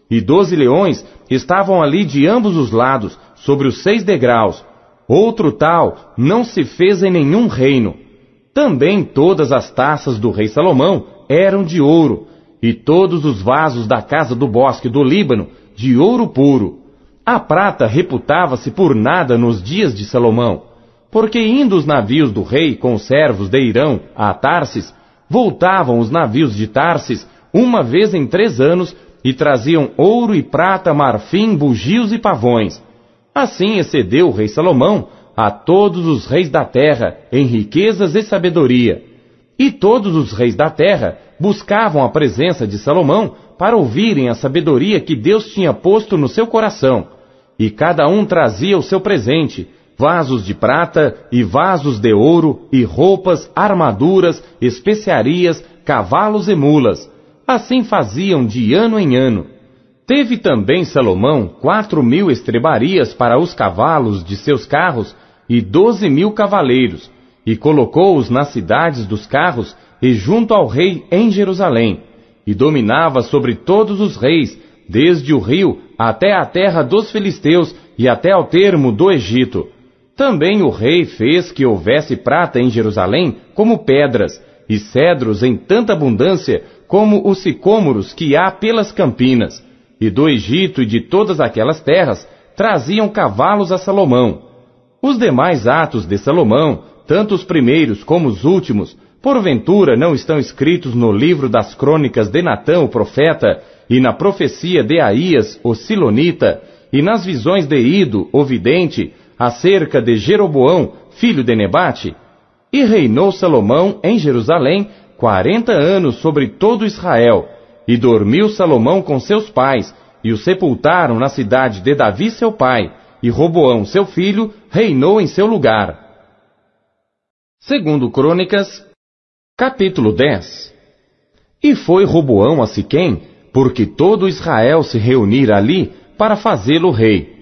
e 12 leões estavam ali de ambos os lados, sobre os 6 degraus. Outro tal não se fez em nenhum reino. Também todas as taças do rei Salomão eram de ouro, e todos os vasos da casa do bosque do Líbano de ouro puro. A prata reputava-se por nada nos dias de Salomão, porque indo os navios do rei com os servos de Irão a Tarsis, voltavam os navios de Tarsis uma vez em 3 anos e traziam ouro e prata, marfim, bugios e pavões. Assim excedeu o rei Salomão a todos os reis da terra em riquezas e sabedoria. E todos os reis da terra buscavam a presença de Salomão para ouvirem a sabedoria que Deus tinha posto no seu coração. E cada um trazia o seu presente, vasos de prata e vasos de ouro, e roupas, armaduras, especiarias, cavalos e mulas. Assim faziam de ano em ano. Teve também Salomão 4.000 estrebarias para os cavalos de seus carros e 12.000 cavaleiros, e colocou-os nas cidades dos carros e junto ao rei em Jerusalém, e dominava sobre todos os reis, desde o rio até a terra dos filisteus e até ao termo do Egito. Também o rei fez que houvesse prata em Jerusalém como pedras, e cedros em tanta abundância como os sicômoros que há pelas campinas. E do Egito e de todas aquelas terras traziam cavalos a Salomão. Os demais atos de Salomão, tanto os primeiros como os últimos, porventura não estão escritos no livro das crônicas de Natã o profeta, e na profecia de Aías o silonita, e nas visões de Ido o vidente, acerca de Jeroboão, filho de Nebate? E reinou Salomão em Jerusalém 40 anos sobre todo Israel, e dormiu Salomão com seus pais, e o sepultaram na cidade de Davi seu pai, e Roboão seu filho reinou em seu lugar. Segundo Crônicas, capítulo 10. E foi Roboão a Siquém, porque todo Israel se reunira ali para fazê-lo rei.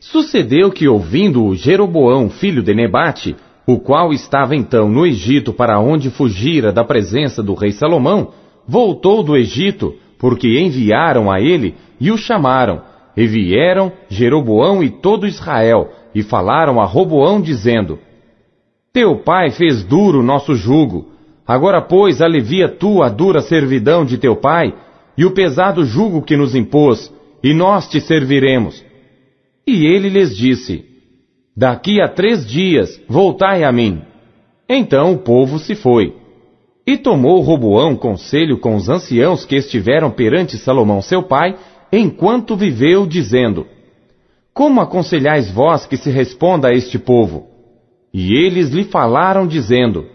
Sucedeu que, ouvindo-o Jeroboão, filho de Nebate, o qual estava então no Egito para onde fugira da presença do rei Salomão, voltou do Egito, porque enviaram a ele e o chamaram. E vieram Jeroboão e todo Israel, e falaram a Roboão, dizendo: Teu pai fez duro nosso jugo. Agora, pois, alivia tu a dura servidão de teu pai, e o pesado jugo que nos impôs, e nós te serviremos. E ele lhes disse: Daqui a 3 dias voltai a mim. Então o povo se foi. E tomou Roboão conselho com os anciãos que estiveram perante Salomão seu pai, enquanto viveu, dizendo: Como aconselhais vós que se responda a este povo? E eles lhe falaram, dizendo: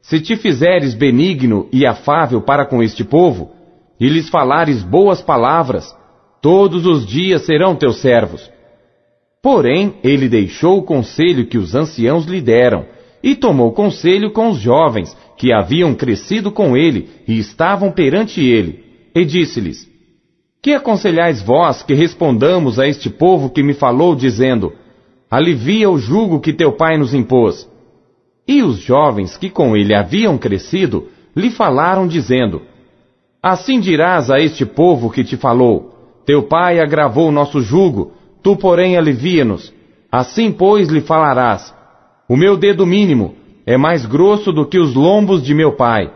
Se te fizeres benigno e afável para com este povo, e lhes falares boas palavras, todos os dias serão teus servos. Porém, ele deixou o conselho que os anciãos lhe deram, e tomou conselho com os jovens, que haviam crescido com ele, e estavam perante ele, e disse-lhes: Que aconselhais vós que respondamos a este povo que me falou, dizendo: Alivia o jugo que teu pai nos impôs? E os jovens que com ele haviam crescido, lhe falaram, dizendo: Assim dirás a este povo que te falou: Teu pai agravou o nosso jugo, tu, porém, alivia-nos. Assim, pois, lhe falarás: O meu dedo mínimo é mais grosso do que os lombos de meu pai.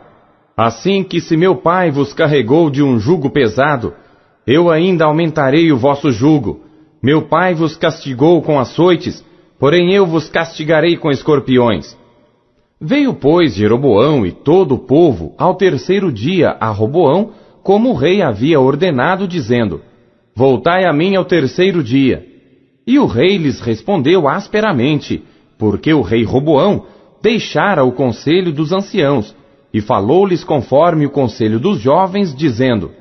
Assim que, se meu pai vos carregou de um jugo pesado, eu ainda aumentarei o vosso jugo. Meu pai vos castigou com açoites, porém eu vos castigarei com escorpiões. Veio, pois, Jeroboão e todo o povo ao 3º dia a Roboão, como o rei havia ordenado, dizendo: Voltai a mim ao 3º dia. E o rei lhes respondeu asperamente, porque o rei Roboão deixara o conselho dos anciãos, e falou-lhes conforme o conselho dos jovens, dizendo: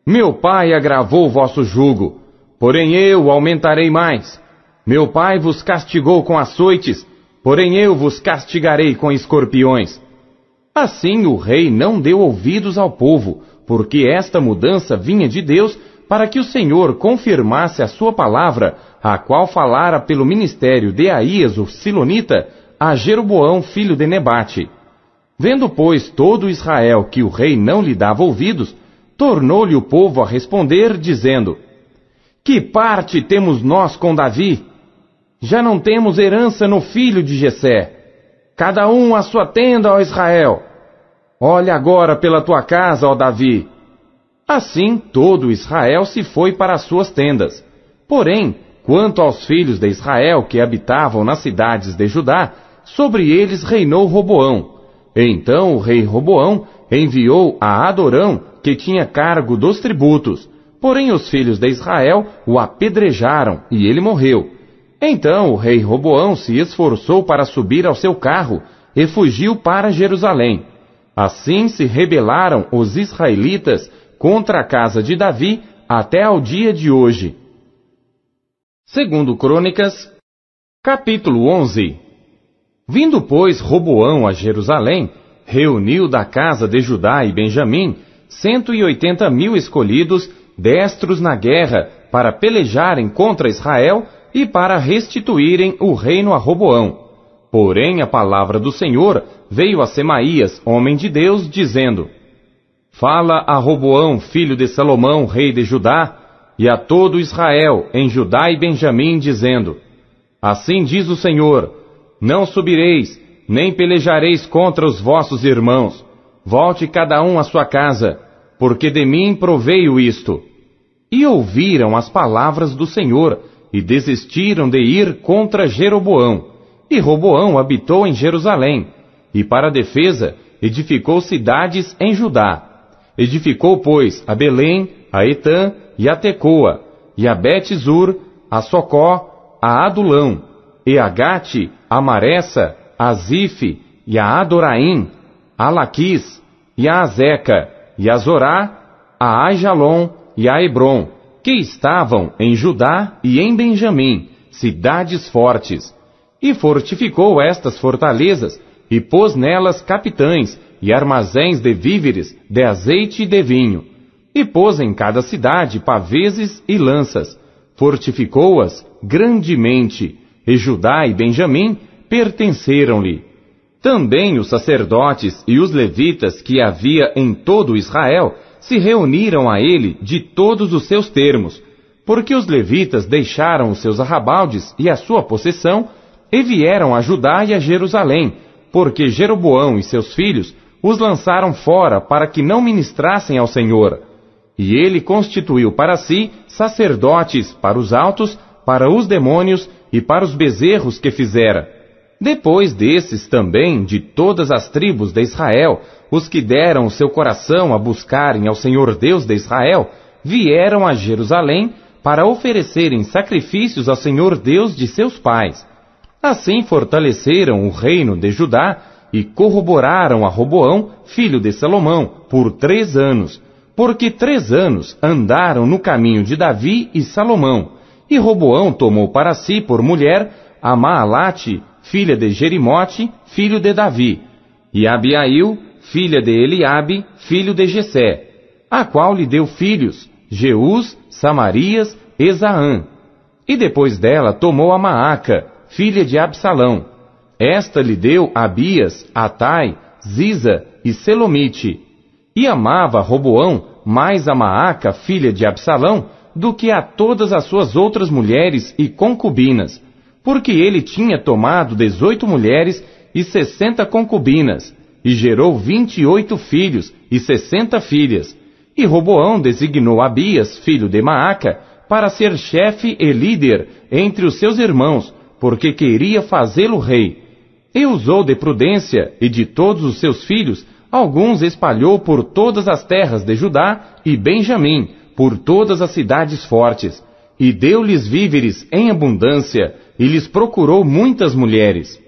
Meu pai agravou o vosso jugo, porém eu aumentarei mais. Meu pai vos castigou com açoites, porém eu vos castigarei com escorpiões. Assim o rei não deu ouvidos ao povo, porque esta mudança vinha de Deus, para que o Senhor confirmasse a sua palavra, a qual falara pelo ministério de Aías o silonita, a Jeroboão filho de Nebate. Vendo, pois, todo Israel que o rei não lhe dava ouvidos, tornou-lhe o povo a responder, dizendo: Que parte temos nós com Davi? Já não temos herança no filho de Jessé. Cada um a sua tenda, ó Israel. Olha agora pela tua casa, ó Davi. Assim todo Israel se foi para as suas tendas. Porém, quanto aos filhos de Israel que habitavam nas cidades de Judá, sobre eles reinou Roboão. Então o rei Roboão enviou a Adorão, que tinha cargo dos tributos. Porém os filhos de Israel o apedrejaram, e ele morreu. Então o rei Roboão se esforçou para subir ao seu carro, e fugiu para Jerusalém. Assim se rebelaram os israelitas contra a casa de Davi até ao dia de hoje. Segundo Crônicas, capítulo 11. Vindo, pois, Roboão a Jerusalém, reuniu da casa de Judá e Benjamim 180.000 escolhidos, destros na guerra, para pelejarem contra Israel e para restituírem o reino a Roboão. Porém a palavra do Senhor veio a Semaías, homem de Deus, dizendo: Fala a Roboão, filho de Salomão, rei de Judá, e a todo Israel, em Judá e Benjamim, dizendo: Assim diz o Senhor: Não subireis, nem pelejareis contra os vossos irmãos. Volte cada um à sua casa, porque de mim proveio isto. E ouviram as palavras do Senhor, e desistiram de ir contra Jeroboão. E Roboão habitou em Jerusalém, e para a defesa edificou cidades em Judá. Edificou, pois, a Belém, a Etã e a Tecoa, e a Bet-zur, a Socó, a Adulão, e a Gate, a Maressa, a Zife, e a Adoraim, a Laquis, e a Azeca, e a Zorá, a Aijalon e a Hebron, que estavam em Judá e em Benjamim, cidades fortes. E fortificou estas fortalezas, e pôs nelas capitães, e armazéns de víveres, de azeite e de vinho. E pôs em cada cidade paveses e lanças. Fortificou-as grandemente, e Judá e Benjamim pertenceram-lhe. Também os sacerdotes e os levitas que havia em todo Israel se reuniram a ele de todos os seus termos, porque os levitas deixaram os seus arrabaldes e a sua possessão, e vieram a Judá e a Jerusalém, porque Jeroboão e seus filhos os lançaram fora para que não ministrassem ao Senhor. E ele constituiu para si sacerdotes para os altos, para os demônios e para os bezerros que fizera. Depois desses também, de todas as tribos de Israel, os que deram o seu coração a buscarem ao Senhor Deus de Israel, vieram a Jerusalém para oferecerem sacrifícios ao Senhor Deus de seus pais. Assim fortaleceram o reino de Judá e corroboraram a Roboão, filho de Salomão, por 3 anos, porque 3 anos andaram no caminho de Davi e Salomão. E Roboão tomou para si por mulher a Maalate, filha de Jerimote, filho de Davi, e Abiail, filha de Eliabe, filho de Jessé, a qual lhe deu filhos, Jeús, Samarias, Esaã. E depois dela tomou a Maaca, filha de Absalão. Esta lhe deu Abias, Atai, Ziza e Selomite. E amava Roboão mais a Maaca, filha de Absalão, do que a todas as suas outras mulheres e concubinas, porque ele tinha tomado 18 mulheres e 60 concubinas, e gerou 28 filhos e 60 filhas. E Roboão designou Abias, filho de Maaca, para ser chefe e líder entre os seus irmãos, porque queria fazê-lo rei. E usou de prudência, e de todos os seus filhos, alguns espalhou por todas as terras de Judá e Benjamim, por todas as cidades fortes, e deu-lhes víveres em abundância, e lhes procurou muitas mulheres.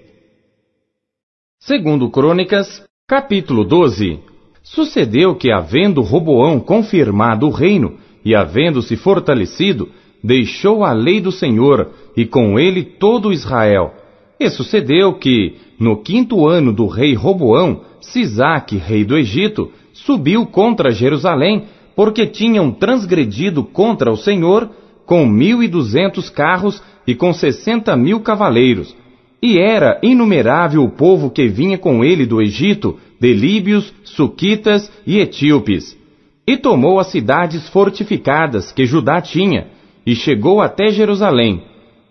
Segundo Crônicas, capítulo 12. Sucedeu que, havendo Roboão confirmado o reino, e havendo-se fortalecido, deixou a lei do Senhor, e com ele todo Israel. E sucedeu que, no 5º ano do rei Roboão, Sisaque, rei do Egito, subiu contra Jerusalém, porque tinham transgredido contra o Senhor, com 1.200 carros e com 60.000 cavaleiros. E era inumerável o povo que vinha com ele do Egito, de líbios, suquitas e etíopes. e tomou as cidades fortificadas que Judá tinha, e chegou até Jerusalém.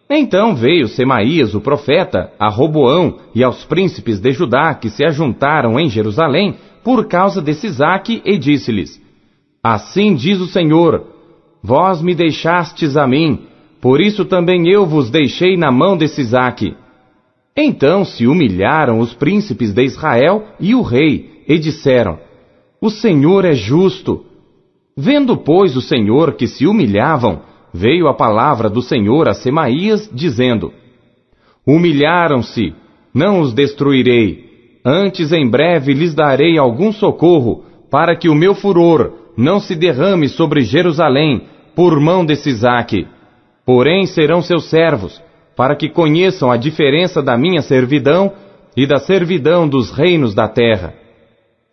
Então veio Semaías o profeta a Roboão e aos príncipes de Judá que se ajuntaram em Jerusalém por causa de Sisaque, e disse-lhes: Assim diz o Senhor: Vós me deixastes a mim, por isso também eu vos deixei na mão de Sisaque. Então se humilharam os príncipes de Israel e o rei, e disseram: O Senhor é justo. Vendo, pois, o Senhor que se humilhavam, veio a palavra do Senhor a Semaías, dizendo: Humilharam-se, não os destruirei, antes em breve lhes darei algum socorro, para que o meu furor não se derrame sobre Jerusalém, por mão de Sisaque. Porém serão seus servos, para que conheçam a diferença da minha servidão e da servidão dos reinos da terra.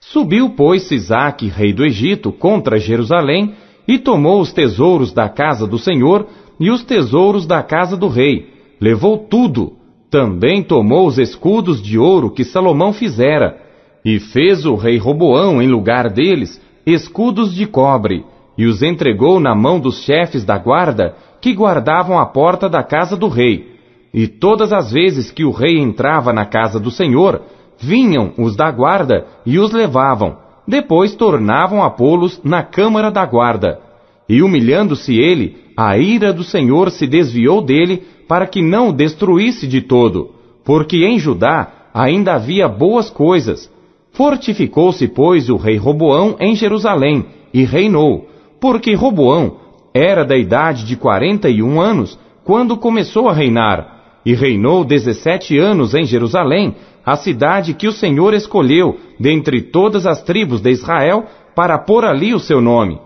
Subiu, pois, Sisaque, rei do Egito, contra Jerusalém, e tomou os tesouros da casa do Senhor e os tesouros da casa do rei. Levou tudo. Também tomou os escudos de ouro que Salomão fizera. E fez o rei Roboão, em lugar deles, escudos de cobre, e os entregou na mão dos chefes da guarda, que guardavam a porta da casa do rei. E todas as vezes que o rei entrava na casa do Senhor, vinham os da guarda e os levavam. Depois tornavam a pô-los na câmara da guarda. E humilhando-se ele, a ira do Senhor se desviou dele, para que não o destruísse de todo, porque em Judá ainda havia boas coisas. Fortificou-se, pois, o rei Roboão em Jerusalém, e reinou, porque Roboão era da idade de 41 anos, quando começou a reinar, e reinou 17 anos em Jerusalém, a cidade que o Senhor escolheu, dentre todas as tribos de Israel, para pôr ali o seu nome.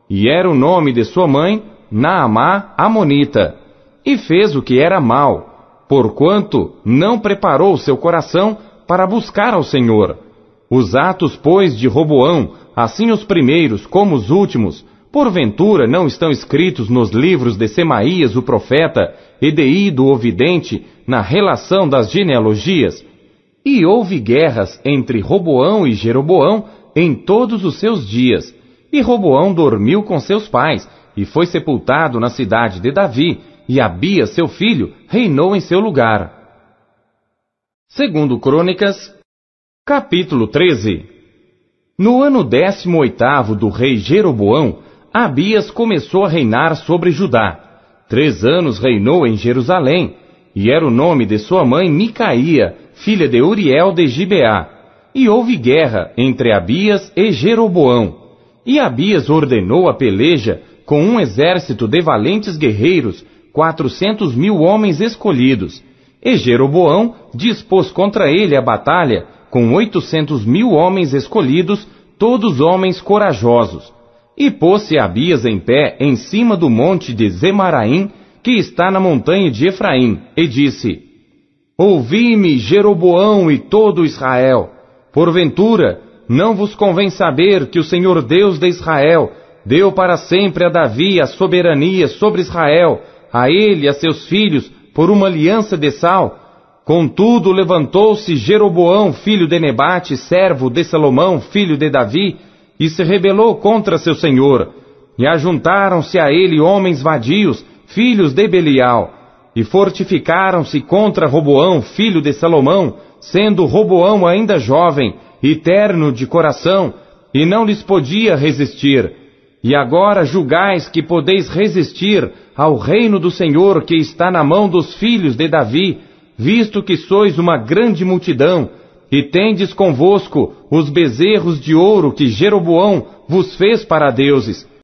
E era o nome de sua mãe, Naamá Amonita. E fez o que era mal, porquanto não preparou seu coração para buscar ao Senhor. Os atos, pois, de Roboão, assim os primeiros como os últimos, porventura não estão escritos nos livros de Semaías o profeta e de Ido o vidente, na relação das genealogias? E houve guerras entre Roboão e Jeroboão em todos os seus dias. E Roboão dormiu com seus pais, e foi sepultado na cidade de Davi, e Abias, seu filho, reinou em seu lugar. Segundo Crônicas, capítulo 13. No ano 18º do rei Jeroboão, Abias começou a reinar sobre Judá. 3 anos reinou em Jerusalém, e era o nome de sua mãe Micaía, filha de Uriel de Gibeá. E houve guerra entre Abias e Jeroboão. E Abias ordenou a peleja com um exército de valentes guerreiros, 400.000 homens escolhidos. E Jeroboão dispôs contra ele a batalha com 800.000 homens escolhidos, todos homens corajosos. E pôs-se Abias em pé em cima do monte de Zemaraim, que está na montanha de Efraim, e disse: Ouvi-me, Jeroboão e todo Israel. Porventura, não vos convém saber que o Senhor Deus de Israel deu para sempre a Davi a soberania sobre Israel, a ele e a seus filhos, por uma aliança de sal? Contudo, levantou-se Jeroboão, filho de Nebate, servo de Salomão, filho de Davi, e se rebelou contra seu senhor. E ajuntaram-se a ele homens vadios, filhos de Belial, e fortificaram-se contra Roboão, filho de Salomão, sendo Roboão ainda jovem e terno de coração, e não lhes podia resistir. E agora julgais que podeis resistir ao reino do Senhor que está na mão dos filhos de Davi, visto que sois uma grande multidão, e tendes convosco os bezerros de ouro que Jeroboão vos fez para deuses,